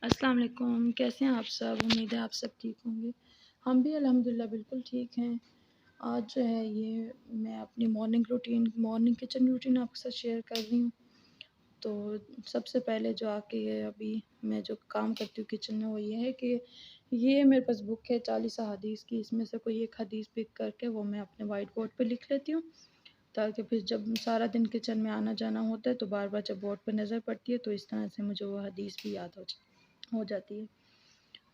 अस्सलाम वालेकुम, कैसे हैं आप सब? उम्मीद है आप सब ठीक होंगे। हम भी अल्हम्दुलिल्लाह बिल्कुल ठीक हैं। आज जो है ये मैं अपनी मॉर्निंग किचन रूटीन आपके साथ शेयर कर रही हूँ। तो सबसे पहले जो आके ये अभी मैं जो काम करती हूँ किचन में वो ये है कि ये मेरे पास बुक है 40 अहादीस की, इसमें से कोई एक हदीस पिक करके वो मैं अपने व्हाइट बोर्ड पे लिख लेती हूँ, ताकि फिर जब सारा दिन किचन में आना-जाना होता है तो बार-बार जब बोर्ड पे नज़र पड़ती है तो इस तरह से मुझे वो हदीस भी याद हो जाती है।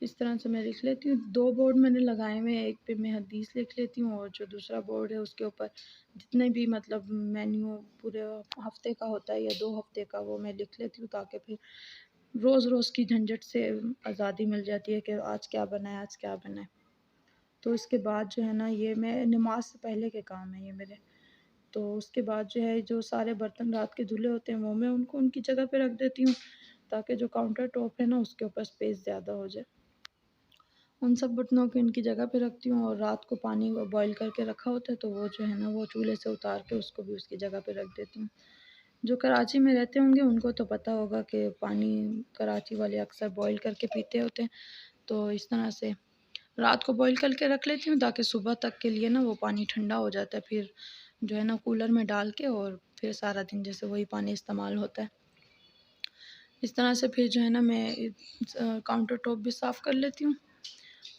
इस तरह से मैं लिख लेती हूँ। 2 बोर्ड मैंने लगाए हुए हैं, एक पे मैं हदीस लिख लेती हूँ और जो दूसरा बोर्ड है उसके ऊपर जितने भी मतलब मेन्यू पूरे हफ़्ते का होता है या 2 हफ़्ते का वो मैं लिख लेती हूँ, ताकि फिर रोज़-रोज़ की झंझट से आज़ादी मिल जाती है कि आज क्या बना है, आज क्या बना है। तो इसके बाद जो है ना ये मैं नमाज़ से पहले के काम है ये मेरे। तो उसके बाद जो है जो सारे बर्तन रात के धुले होते हैं वो मैं उनको उनकी जगह पे रख देती हूँ, ताकि जो काउंटर टॉप है ना उसके ऊपर स्पेस ज़्यादा हो जाए। उन सब बर्तनों को इनकी जगह पे रखती हूँ और रात को पानी बॉयल करके रखा होता है तो वो जो है ना वो चूल्हे से उतार के उसको भी उसकी जगह पे रख देती हूँ। जो कराची में रहते होंगे उनको तो पता होगा कि पानी कराची वाले अक्सर बॉयल करके पीते होते हैं। तो इस तरह से रात को बॉयल करके रख लेती हूँ, ताकि सुबह तक के लिए ना वो पानी ठंडा हो जाता है, फिर जो है ना कूलर में डाल के और फिर सारा दिन जैसे वही पानी इस्तेमाल होता है। इस तरह से फिर जो है ना मैं काउंटर टॉप भी साफ़ कर लेती हूँ,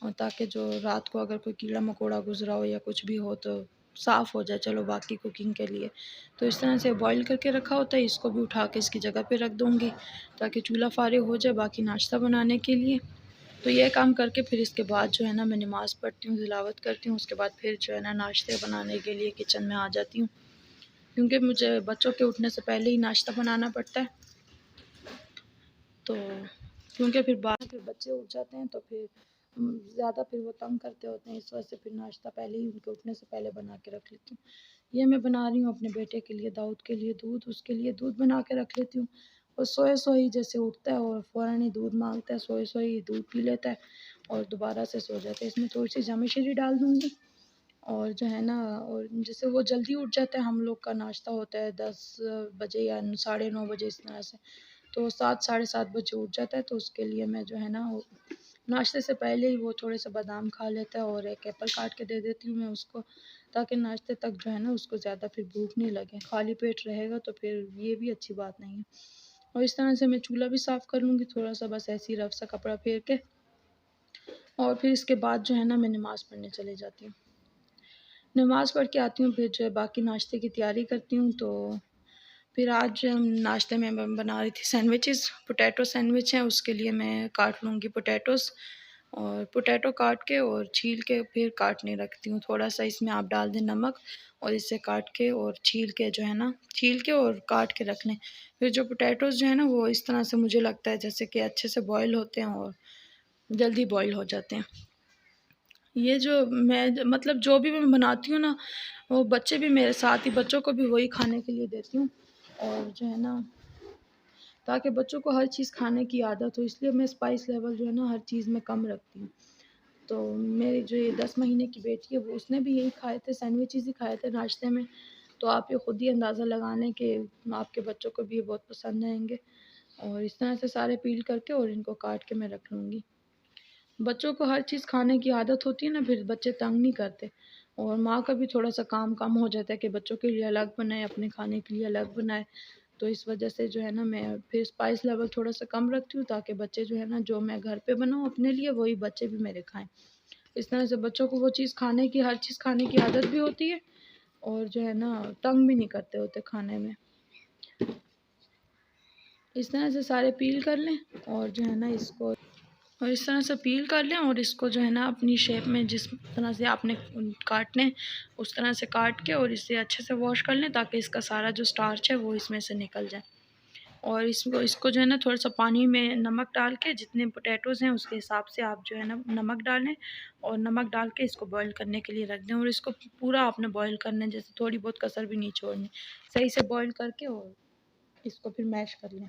और ताकि जो रात को अगर कोई कीड़ा मकोड़ा गुज़रा हो या कुछ भी हो तो साफ़ हो जाए, चलो बाकी कुकिंग के लिए। तो इस तरह से बॉयल करके रखा होता है, इसको भी उठा के इसकी जगह पे रख दूँगी, ताकि चूल्हा फ़ारिग हो जाए बाकी नाश्ता बनाने के लिए। तो ये काम करके फिर इसके बाद जो है ना मैं नमाज़ पढ़ती हूँ, तिलावत करती हूँ, उसके बाद फिर जो है ना नाश्ते बनाने के लिए किचन में आ जाती हूँ, क्योंकि मुझे बच्चों के उठने से पहले ही नाश्ता बनाना पड़ता है। तो क्योंकि फिर बाद में फिर बच्चे उठ जाते हैं तो फिर ज़्यादा फिर वो तंग करते होते हैं, इस वजह से फिर नाश्ता पहले ही उनके उठने से पहले बना के रख लेती हूँ। ये मैं बना रही हूँ अपने बेटे के लिए, दाऊद के लिए दूध, उसके लिए दूध बना के रख लेती हूँ। और सोए-सोए ही जैसे उठता है और फ़ौरन ही दूध माँगता है, सोए-सोए ही दूध पी लेता है और दोबारा से सो जाता है। इसमें थोड़ी-सी जामिन-शीरी डाल दूँगी और जो है ना, और जैसे वो जल्दी उठ जाता है, हम लोग का नाश्ता होता है 10 बजे या साढ़े 9 बजे इस तरह से। तो 7 साढ़े 7 बजे उठ जाता है, तो उसके लिए मैं जो है ना वो नाश्ते से पहले ही वो थोड़े से बादाम खा लेता है और एक एप्पल काट के दे देती हूँ मैं उसको, ताकि नाश्ते तक जो है ना उसको ज़्यादा फिर भूख नहीं लगे। खाली पेट रहेगा तो फिर ये भी अच्छी बात नहीं है। और इस तरह से मैं चूल्हा भी साफ़ कर लूँगी थोड़ा-सा, बस ऐसे ही रफ़ सा कपड़ा फेर के, और फिर इसके बाद जो है ना मैं नमाज़ पढ़ने चली जाती हूँ। नमाज़ पढ़ के आती हूँ, फिर जो है बाकी नाश्ते की तैयारी करती हूँ। तो फिर आज नाश्ते में मैं बना रही थी सैंडविचेस, पोटैटो सैंडविच है, उसके लिए मैं काट लूँगी पोटैटोज़, और पोटैटो काट के और छील के फिर काटने रखती हूँ। थोड़ा-सा इसमें आप डाल दें नमक और इसे काट के और छील के जो है ना, छील के और काट के रख लें। फिर जो पोटैटोज़ जो है ना वो इस तरह से मुझे लगता है जैसे कि अच्छे से बॉयल होते हैं और जल्दी बॉयल हो जाते हैं। ये जो मैं मतलब जो भी मैं बनाती हूँ ना, वो बच्चे भी मेरे साथ ही, बच्चों को भी वही खाने के लिए देती हूँ, और जो है ना ताकि बच्चों को हर चीज़ खाने की आदत हो, इसलिए मैं स्पाइस लेवल जो है ना हर चीज़ में कम रखती हूँ। तो मेरी जो ये 10 महीने की बेटी है वो उसने भी यही खाए थे, सैंडविचेज़ ही खाए थे नाश्ते में। तो आप ये खुद ही अंदाज़ा लगा लें कि आपके बच्चों को भी ये बहुत पसंद आएँगे। और इस तरह से सारे पील करके और इनको काट के मैं रख लूँगी। बच्चों को हर चीज़ खाने की आदत होती है ना, फिर बच्चे तंग नहीं करते, और माँ का भी थोड़ा-सा काम कम हो जाता है कि बच्चों के लिए अलग बनाए, अपने खाने के लिए अलग बनाए। तो इस वजह से जो है ना मैं फिर स्पाइस लेवल थोड़ा-सा कम रखती हूँ, ताकि बच्चे जो है ना जो मैं घर पे बनाऊँ अपने लिए वही बच्चे भी मेरे खाएँ। इस तरह से बच्चों को वो चीज़ खाने की, हर चीज़ खाने की आदत भी होती है, और जो है ना तंग भी नहीं करते होते खाने में। इस तरह से सारे पील कर लें और जो है ना इसको, और इस तरह से पील कर लें और इसको जो है ना अपनी शेप में जिस तरह से आपने काटने हैं, उस तरह से काट के और इसे अच्छे से वॉश कर लें, ताकि इसका सारा जो स्टार्च है वो इसमें से निकल जाए। और इसको इसको जो है ना थोड़ा-सा पानी में नमक डाल के, जितने पोटैटोज़ हैं उसके हिसाब से आप जो है ना नमक डालें, और नमक डाल के इसको बॉयल करने के लिए रख दें, और इसको पूरा आपने बॉयल करना है, जैसे थोड़ी बहुत कसर भी नहीं छोड़नी। सही से बॉयल करके और इसको फिर मैश कर लें।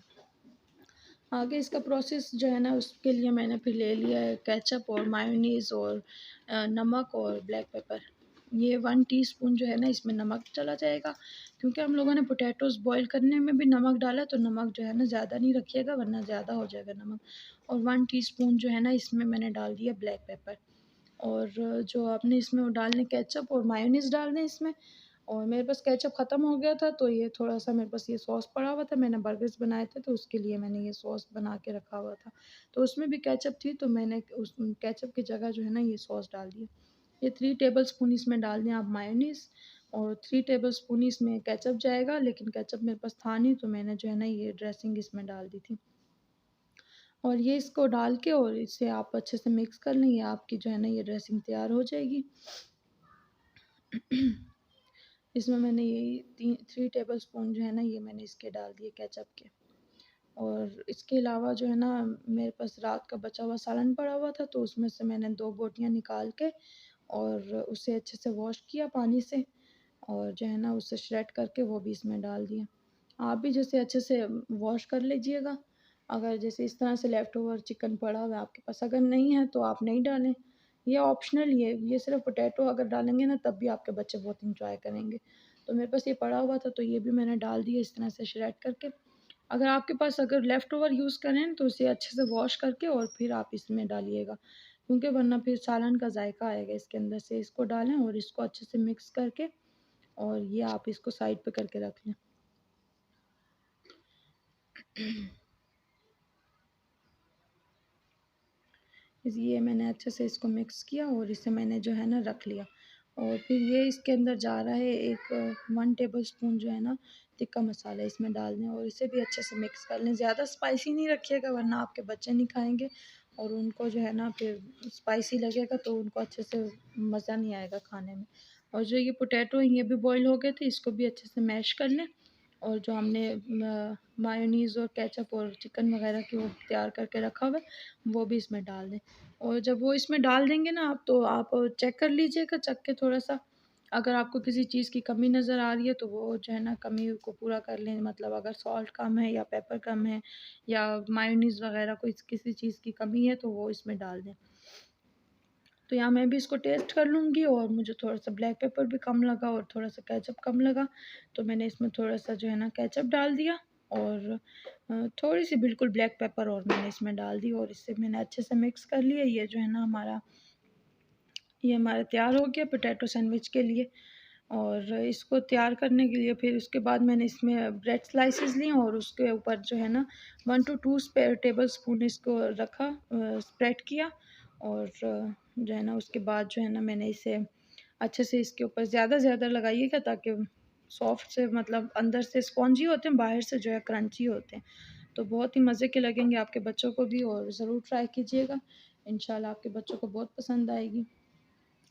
आगे इसका प्रोसेस जो है ना उसके लिए मैंने फिर ले लिया है केचअप और मायोनीज़ और नमक और ब्लैक पेपर। ये 1 टीस्पून जो है ना इसमें नमक चला जाएगा, क्योंकि हम लोगों ने पोटैटोज़ बॉयल करने में भी नमक डाला, तो नमक जो है ना ज़्यादा नहीं रखिएगा वरना ज़्यादा हो जाएगा नमक। और 1 टीस्पून जो है ना इसमें मैंने डाल दिया ब्लैक पेपर। और जो आपने इसमें वो डालने केचअप और मायोनीज़ डालने इसमें। और मेरे पास केचअप ख़त्म हो गया था, तो ये थोड़ा-सा मेरे पास ये सॉस पड़ा हुआ था, मैंने बर्गर्स बनाए थे तो उसके लिए मैंने ये सॉस बना के रखा हुआ था। तो उसमें भी केचअप थी, तो मैंने उस केचअप की जगह जो है ना ये सॉस डाल दिया। ये 3 टेबलस्पून इसमें डाल दें आप मायोनीज़, और 3 टेबलस्पून इसमें केचअप जाएगा, लेकिन केचअप मेरे पास था नहीं, तो मैंने जो है ना ये ड्रेसिंग इसमें डाल दी थी। और ये इसको डाल के और इसे आप अच्छे से मिक्स कर लें, ये आपकी जो है ना ये ड्रेसिंग तैयार हो जाएगी। इसमें मैंने ये 3 टेबलस्पून जो है ना ये मैंने इसके डाल दिए केचअप के। और इसके अलावा जो है ना मेरे पास रात का बचा हुआ सालन पड़ा हुआ था, तो उसमें से मैंने 2 बोटियाँ निकाल के और उसे अच्छे से वॉश किया पानी से, और जो है ना उसे श्रेड करके वो भी इसमें डाल दिया। आप भी जैसे अच्छे से वॉश कर लीजिएगा। अगर जैसे इस तरह से लेफ़्ट ओवर चिकन पड़ा हुआ है आपके पास, अगर नहीं है तो आप नहीं डालें। ये ऑप्शनल ही है, ये सिर्फ़ पोटैटो अगर डालेंगे ना तब भी आपके बच्चे बहुत एन्जॉय करेंगे। तो मेरे पास ये पड़ा हुआ था तो ये भी मैंने डाल दिया इस तरह से श्रेड करके। अगर आपके पास अगर लेफ़्ट ओवर यूज़ करें तो उसे अच्छे से वॉश करके और फिर आप इसमें डालिएगा, क्योंकि वरना फिर सालन का जायका आएगा इसके अंदर से। इसको डालें और इसको अच्छे से मिक्स करके और ये आप इसको साइड पे करके रख लें। ये मैंने अच्छे से इसको मिक्स किया और इसे मैंने जो है ना रख लिया। और फिर ये इसके अंदर जा रहा है एक 1 टेबलस्पून जो है ना तिक्का मसाला इसमें डाल दें और इसे भी अच्छे से मिक्स कर लें। ज़्यादा स्पाइसी नहीं रखिएगा वरना आपके बच्चे नहीं खाएँगे और उनको जो है ना फिर स्पाइसी लगेगा तो उनको अच्छे से मज़ा नहीं आएगा खाने में। और जो ये पोटैटो हैं ये भी बॉयल हो गए थे, इसको भी अच्छे से मैश कर लें। और जो हमने मायोनीज़ और केचअप और चिकन वगैरह की वो तैयार करके रखा हुआ है वो भी इसमें डाल दें। और जब वो इसमें डाल देंगे ना आप, तो आप चेक कर लीजिएगा, चख के थोड़ा-सा, अगर आपको किसी चीज़ की कमी नज़र आ रही है तो वो जो है ना कमी को पूरा कर लें। मतलब अगर सॉल्ट कम है या पेपर कम है या मायोनीज़ वगैरह कोई किसी चीज़ की कमी है तो वो इसमें डाल दें। तो यहाँ मैं भी इसको टेस्ट कर लूँगी और मुझे थोड़ा-सा ब्लैक पेपर भी कम लगा और थोड़ा-सा केचअप कम लगा, तो मैंने इसमें थोड़ा-सा जो है ना केचअप डाल दिया और थोड़ी-सी बिल्कुल ब्लैक पेपर और मैंने इसमें डाल दी और इसे मैंने अच्छे से मिक्स कर लिया। ये हमारा तैयार हो गया पोटैटो सैंडविच के लिए। और इसको तैयार करने के लिए फिर उसके बाद मैंने इसमें ब्रेड स्लाइसेस लिए और उसके ऊपर जो है ना 1 टू 2 टेबलस्पून इसको रखा, स्प्रेड किया। और जो है ना उसके बाद जो है ना मैंने इसे अच्छे से इसके ऊपर ज़्यादा लगाइएगा ताकि सॉफ्ट से, मतलब अंदर से स्पॉन्जी होते हैं, बाहर से जो है क्रंची होते हैं। तो बहुत ही मज़े के लगेंगे आपके बच्चों को भी और ज़रूर ट्राई कीजिएगा। इंशाल्लाह आपके बच्चों को बहुत पसंद आएगी।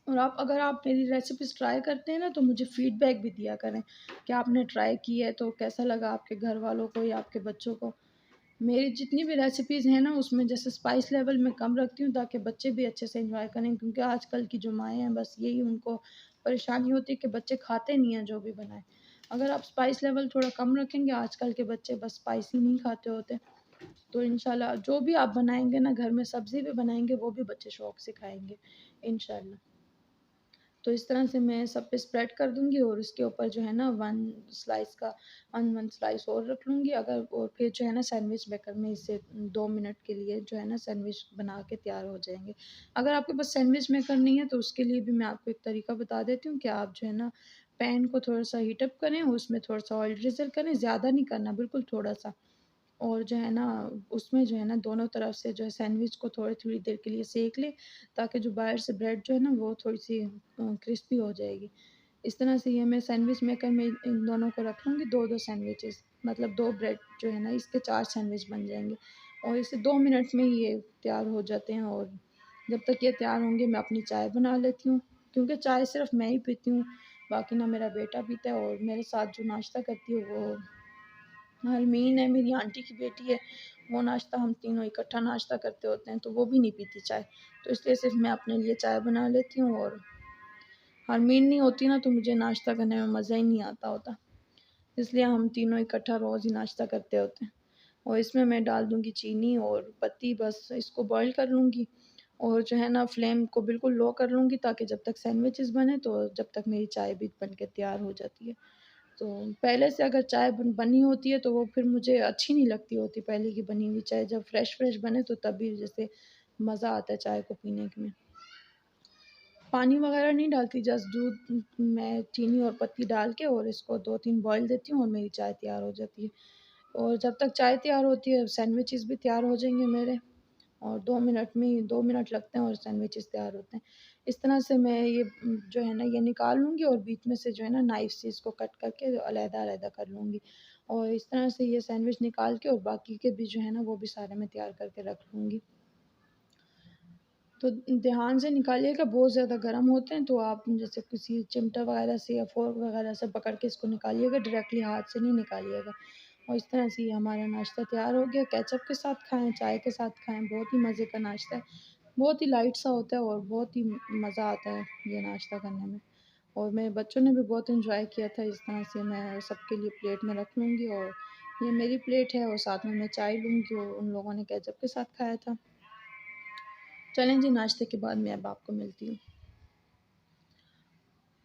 और अगर आप मेरी रेसिपीज़ ट्राई करते हैं ना तो मुझे फ़ीडबैक भी दिया करें कि आपने ट्राई की है तो कैसा लगा आपके घर वालों को या आपके बच्चों को। मेरी जितनी भी रेसिपीज़ हैं ना उसमें जैसे स्पाइस लेवल मैं कम रखती हूँ ताकि बच्चे भी अच्छे से एंजॉय करें, क्योंकि आजकल की जो माएँ हैं बस यही उनको परेशानी होती है कि बच्चे खाते नहीं हैं जो भी बनाएं। अगर आप स्पाइस लेवल थोड़ा कम रखेंगे, आजकल के बच्चे बस स्पाइसी नहीं खाते होते, तो इंशाल्लाह जो भी आप बनाएंगे ना, घर में सब्ज़ी भी बनाएंगे वो भी बच्चे शौक से खाएंगे इंशाल्लाह। तो इस तरह से मैं सब पे स्प्रेड कर दूँगी और उसके ऊपर जो है ना 1 स्लाइस और रख लूँगी अगर, और फिर जो है ना सैंडविच मेकर में इसे 2 मिनट के लिए जो है ना सैंडविच बना के तैयार हो जाएँगे। अगर आपके पास सैंडविच मेकर नहीं है तो उसके लिए भी मैं आपको एक तरीका बता देती हूँ कि आप जो है ना पैन को थोड़ा-सा हीट अप करें, उसमें थोड़ा-सा ऑयल drizzle करें, ज़्यादा नहीं करना, बिल्कुल थोड़ा-सा। और जो है ना उसमें जो है ना दोनों तरफ से जो है सैंडविच को थोड़ी-थोड़ी देर के लिए सेक लें, ताकि जो बाहर से ब्रेड जो है ना वो थोड़ी-सी क्रिस्पी हो जाएगी। इस तरह से ये मैं सैंडविच मेकर में इन दोनों को रख लूँगी, 2-2 सैंडविचेस, मतलब 2 ब्रेड जो है ना इसके 4 सैंडविच बन जाएँगे और इसे 2 मिनट में ही ये तैयार हो जाते हैं। और जब तक ये तैयार होंगे मैं अपनी चाय बना लेती हूँ, क्योंकि चाय सिर्फ़ मैं ही पीती हूँ, बाकी ना मेरा बेटा पीता है और मेरे साथ जो नाश्ता करती है वो हरमीन है, मेरी आंटी की बेटी है, वो नाश्ता हम तीनों इकट्ठा नाश्ता करते होते हैं, तो वो भी नहीं पीती चाय। तो इसलिए सिर्फ़ मैं अपने लिए चाय बना लेती हूँ और हरमीन नहीं होती ना तो मुझे नाश्ता करने में मज़ा ही नहीं आता होता। इसलिए हम तीनों इकट्ठा रोज़ ही नाश्ता करते होते हैं। और इसमें मैं डाल दूँगी चीनी और पत्ती, बस इसको बॉयल कर लूँगी और जो है ना फ्लेम को बिल्कुल लो कर लूँगी, ताकि जब तक सैंडविचेस बने तो जब तक मेरी चाय भी बन के तैयार हो जाती है। तो पहले से अगर चाय बनी होती है तो वो फिर मुझे अच्छी नहीं लगती होती, पहले की बनी हुई चाय। जब फ्रेश बने तो तभी जैसे मज़ा आता है चाय को पीने में। पानी वगैरह नहीं डालती, जस्ट दूध में चीनी और पत्ती डाल के और इसको 2-3 बॉयल देती हूँ और मेरी चाय तैयार हो जाती है। और जब तक चाय तैयार होती है सैंडविचेस भी तैयार हो जाएँगे मेरे, और 2 मिनट में ही 2 मिनट लगते हैं और सैंडविचेस तैयार होते हैं। इस तरह से मैं ये जो है ना ये निकाल लूँगी और बीच में से जो है ना नाइफ़ से इसको कट करके अलग-अलग कर लूँगी। और इस तरह से ये सैंडविच निकाल के और बाकी के भी जो है ना वो भी सारे मैं तैयार करके रख लूँगी। तो ध्यान से निकालिएगा, बहुत ज़्यादा गर्म होते हैं तो आप जैसे किसी चिमटा वगैरह से या फ़ोर्क वगैरह से पकड़ के इसको निकालिएगा, डायरेक्टली हाथ से नहीं निकालिएगा। और इस तरह से ये हमारा नाश्ता तैयार हो गया। केचप के साथ खाएँ, चाय के साथ खाएँ, बहुत ही मज़े का नाश्ता है। बहुत ही लाइट सा होता है और बहुत ही मज़ा आता है ये नाश्ता करने में। और मेरे बच्चों ने भी बहुत एन्जॉय किया था। इस तरह से मैं सबके लिए प्लेट में रख लूँगी और ये मेरी प्लेट है और साथ में मैं चाय लूँगी और उन लोगों ने केचप के साथ खाया था। चलें जी, नाश्ते के बाद मैं अब आपको मिलती हूँ।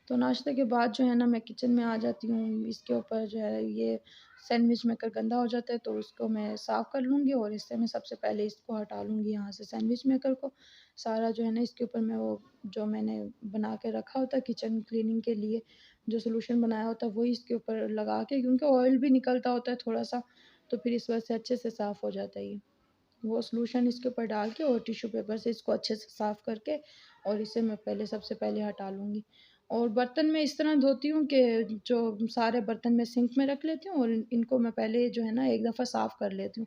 तो नाश्ते के बाद जो है ना मैं किचन में आ जाती हूँ। इसके ऊपर जो है ये सैंडविच मेकर गंदा हो जाता है तो उसको मैं साफ़ कर लूँगी और इससे मैं सबसे पहले इसको हटा लूँगी यहाँ से सैंडविच मेकर को। सारा जो है ना इसके ऊपर मैं वो जो मैंने बना के रखा होता है किचन क्लीनिंग के लिए, जो सॉल्यूशन बनाया होता है वही इसके ऊपर लगा के, क्योंकि ऑयल भी निकलता होता है थोड़ा-सा, तो फिर इस वजह से अच्छे से साफ़ हो जाता है ये। वो सॉल्यूशन इसके ऊपर डाल के और टिश्यू पेपर से इसको अच्छे से साफ़ करके और इसे मैं पहले सबसे पहले हटा लूँगी। और बर्तन मैं इस तरह धोती हूँ कि जो सारे बर्तन मैं सिंक में रख लेती हूँ और इनको मैं पहले जो है ना एक दफ़ा साफ़ कर लेती हूँ,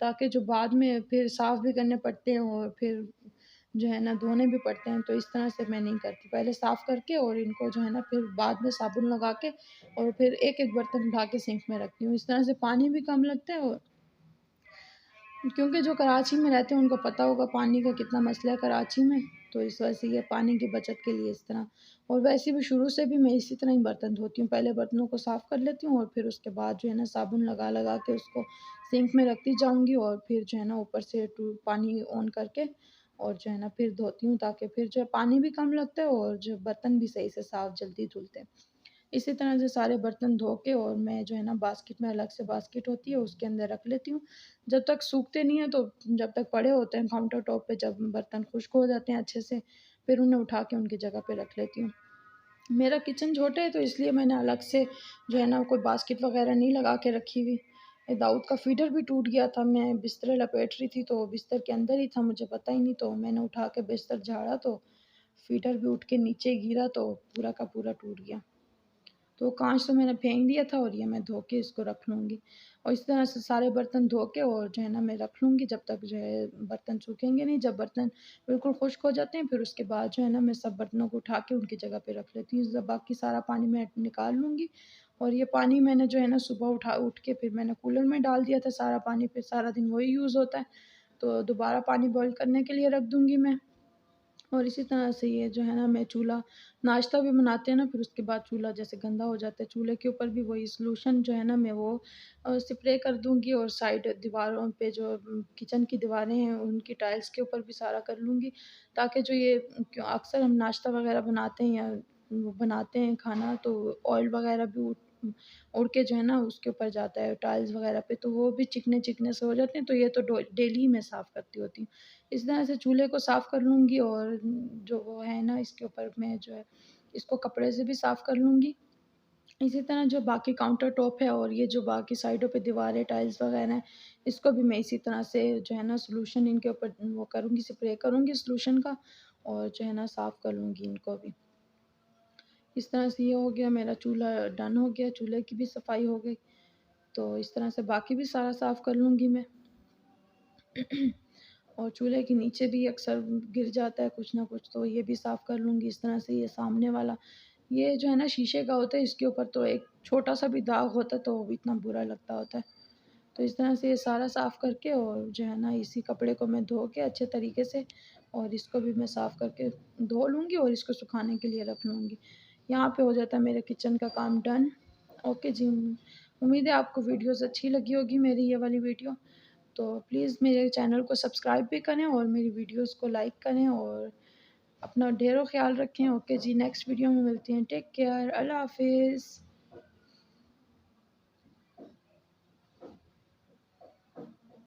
ताकि जो बाद में फिर साफ़ भी करने पड़ते हैं और फिर जो है ना धोने भी पड़ते हैं, तो इस तरह से मैं नहीं करती। पहले साफ़ करके और इनको जो है ना फिर बाद में साबुन लगा के और फिर एक-एक बर्तन उठा के सिंक में रखती हूँ। इस तरह से पानी भी कम लगता है और क्योंकि जो कराची में रहते हैं उनको पता होगा पानी का कितना मसला है कराची में, तो इस वजह से ये पानी की बचत के लिए इस तरह। और वैसे भी शुरू से भी मैं इसी तरह ही बर्तन धोती हूँ, पहले बर्तनों को साफ़ कर लेती हूँ और फिर उसके बाद जो है ना साबुन लगा-लगा के उसको सिंक में रखती जाऊँगी और फिर जो है ना ऊपर से टू पानी ऑन करके और जो है ना फिर धोती हूँ, ताकि फिर जो है पानी भी कम लगता है और जो बर्तन भी सही से साफ़ जल्दी धुलते हैं। इसी तरह से सारे बर्तन धो के और मैं जो है ना बास्केट में, अलग से बास्केट होती है उसके अंदर रख लेती हूँ। जब तक सूखते नहीं हैं तो जब तक पड़े होते हैं काउंटर टॉप पे, जब बर्तन खुश्क हो जाते हैं अच्छे से, फिर उन्हें उठा के उनकी जगह पे रख लेती हूँ। मेरा किचन छोटा है तो इसलिए मैंने अलग से जो है ना कोई बास्केट वगैरह नहीं लगा के रखी हुई। ये दाऊद का फीडर भी टूट गया था, मैं बिस्तर लपेट रही थी तो बिस्तर के अंदर ही था, मुझे पता ही नहीं, तो मैंने उठा के बिस्तर झाड़ा तो फीडर भी उठ के नीचे गिरा तो पूरा का पूरा टूट गया। तो काँच तो मैंने फेंक दिया था और ये मैं धो के इसको रख लूँगी। और इस तरह से सारे बर्तन धो के और जो है ना मैं रख लूँगी, जब तक जो है बर्तन सूखेंगे नहीं। जब बर्तन बिल्कुल खुश्क हो जाते हैं फिर उसके बाद जो है ना मैं सब बर्तनों को उठा के उनकी जगह पे रख लेती हूँ। बाकी सारा पानी मैं निकाल लूँगी और ये पानी मैंने जो है ना सुबह उठ के फिर मैंने कूलर में डाल दिया था सारा पानी, फिर सारा दिन वही यूज़ होता है। तो दोबारा पानी बॉयल करने के लिए रख दूँगी मैं। और इसी तरह से ये जो है ना मैं चूल्हा नाश्ता भी बनाते हैं ना, फिर उसके बाद चूल्हा जैसे गंदा हो जाता है, चूल्हे के ऊपर भी वही सॉल्यूशन जो है ना मैं वो स्प्रे कर दूँगी और साइड दीवारों पे जो किचन की दीवारें हैं उनकी टाइल्स के ऊपर भी सारा कर लूँगी, ताकि जो ये क्यों अक्सर हम नाश्ता वग़ैरह बनाते हैं या वो बनाते हैं खाना तो ऑयल वग़ैरह भी उड़ के जो है ना उसके ऊपर जाता है टाइल्स वग़ैरह पे, तो वो भी चिकने-चिकने से हो जाते हैं, तो ये तो डेली ही मैं साफ़ करती होती हूँ। इस तरह से चूल्हे को साफ़ कर लूँगी और जो वो है ना इसके ऊपर मैं जो है इसको कपड़े से भी साफ़ कर लूँगी। इसी तरह जो बाकी काउंटर टॉप है और ये जो बाकी साइडों पे दीवारें, टाइल्स वग़ैरह हैं, इसको भी मैं इसी तरह से जो है ना सॉल्यूशन इनके ऊपर वो करूँगी, स्प्रे करूँगी सॉल्यूशन का और जो है ना साफ़ कर लूँगी इनको भी। इस तरह से ये हो गया, मेरा चूल्हा डन हो गया, चूल्हे की भी सफाई हो गई। तो इस तरह से बाकी भी सारा साफ़ कर लूँगी मैं। और चूल्हे के नीचे भी अक्सर गिर जाता है कुछ ना कुछ, तो ये भी साफ़ कर लूँगी। इस तरह से ये सामने वाला ये जो है ना शीशे का होता है, इसके ऊपर तो एक छोटा-सा भी दाग होता है तो वो भी इतना बुरा लगता होता है। तो इस तरह से ये सारा साफ़ करके और जो है ना इसी कपड़े को मैं धो के अच्छे तरीके से और इसको भी मैं साफ़ करके धो लूँगी और इसको सुखाने के लिए रख लूँगी। यहाँ पे हो जाता है मेरे किचन का काम डन। ओके जी, उम्मीद है आपको वीडियोज़ अच्छी लगी होगी मेरी ये वाली वीडियो। तो प्लीज़ मेरे चैनल को सब्सक्राइब भी करें और मेरी वीडियोस को लाइक करें और अपना ढेरों ख्याल रखें। ओके जी, नेक्स्ट वीडियो में मिलती हैं। टेक केयर, अल्लाह हाफ़िज़।